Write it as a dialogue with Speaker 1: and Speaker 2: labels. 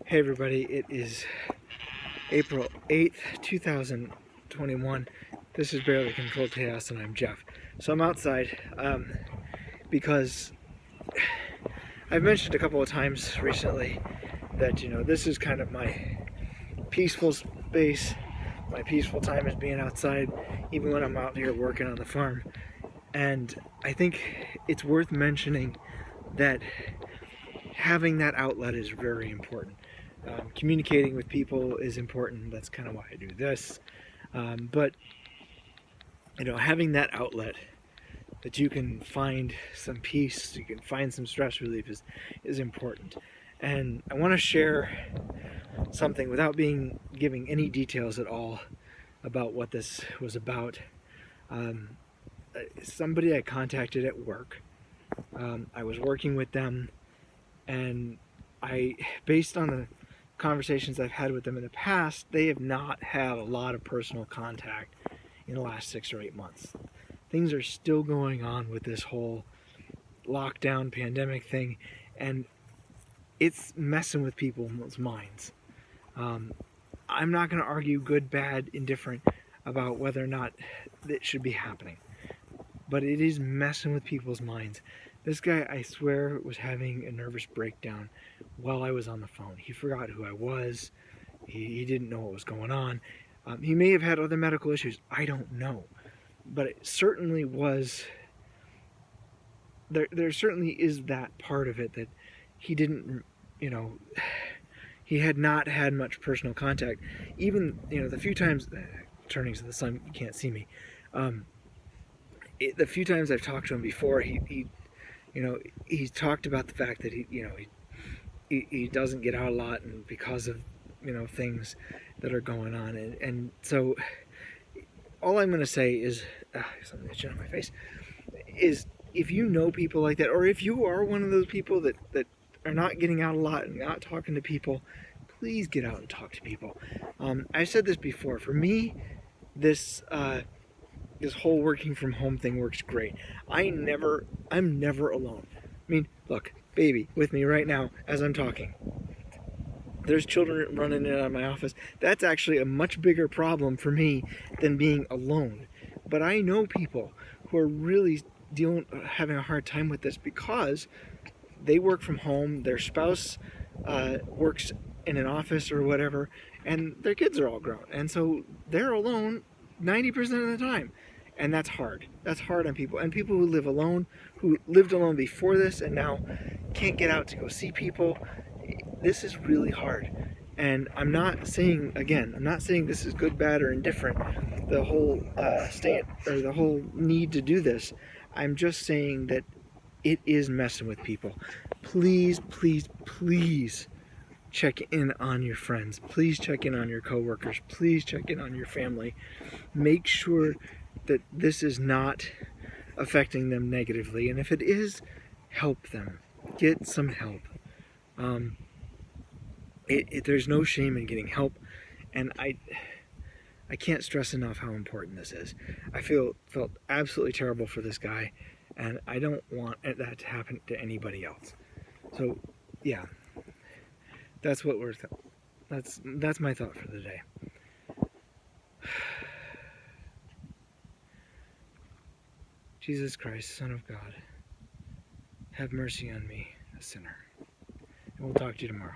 Speaker 1: Hey everybody, it is April 8th, 2021. This is Barely Controlled Chaos and I'm Jeff. So I'm outside because I've mentioned a couple of times recently that, this is kind of my peaceful space. My peaceful time is being outside, even when I'm out here working on the farm. And I think it's worth mentioning that having that outlet is very important. Communicating with people is important. That's kind of why I do this. But having that outlet that you can find some peace, you can find some stress relief is important. And I want to share something without giving any details at all about what this was about. Somebody I contacted at work. I was working with them, and based on the conversations I've had with them in the past, they have not had a lot of personal contact in the last 6 or 8 months. Things are still going on with this whole lockdown pandemic thing, and it's messing with people's minds. I'm not going to argue good, bad, indifferent about whether or not it should be happening, but it is messing with people's minds. This guy, I swear, was having a nervous breakdown while I was on the phone. He forgot who I was. He didn't know what was going on. He may have had other medical issues. I don't know. But it certainly was... There certainly is that part of it that he didn't, he had not had much personal contact. Even, the few times... turning to the sun, you can't see me. The few times I've talked to him before, he's talked about the fact that he doesn't get out a lot, and because of things that are going on, and so all I'm going to say is something itching on my face is, if you know people like that, or if you are one of those people that are not getting out a lot and not talking to people, please get out and talk to people. I've said this before. For me, this whole working from home thing works great. I'm never alone. I mean, look, baby with me right now as I'm talking. There's children running in and out of my office. That's actually a much bigger problem for me than being alone. But I know people who are really having a hard time with this because they work from home, their spouse works in an office or whatever, and their kids are all grown. And so they're alone 90% of the time. And that's hard. That's hard on people. And people who live alone, who lived alone before this and now can't get out to go see people, this is really hard. And I'm not saying this is good, bad, or indifferent, the whole the whole need to do this. I'm just saying that it is messing with people. Please, please, please check in on your friends. Please check in on your coworkers. Please check in on your family. Make sure that this is not affecting them negatively, and if it is, help them. Get some help. There's no shame in getting help, and I can't stress enough how important this is. I felt absolutely terrible for this guy, and I don't want that to happen to anybody else. So, yeah, that's my thought for the day. Jesus Christ, Son of God, have mercy on me, a sinner. And we'll talk to you tomorrow.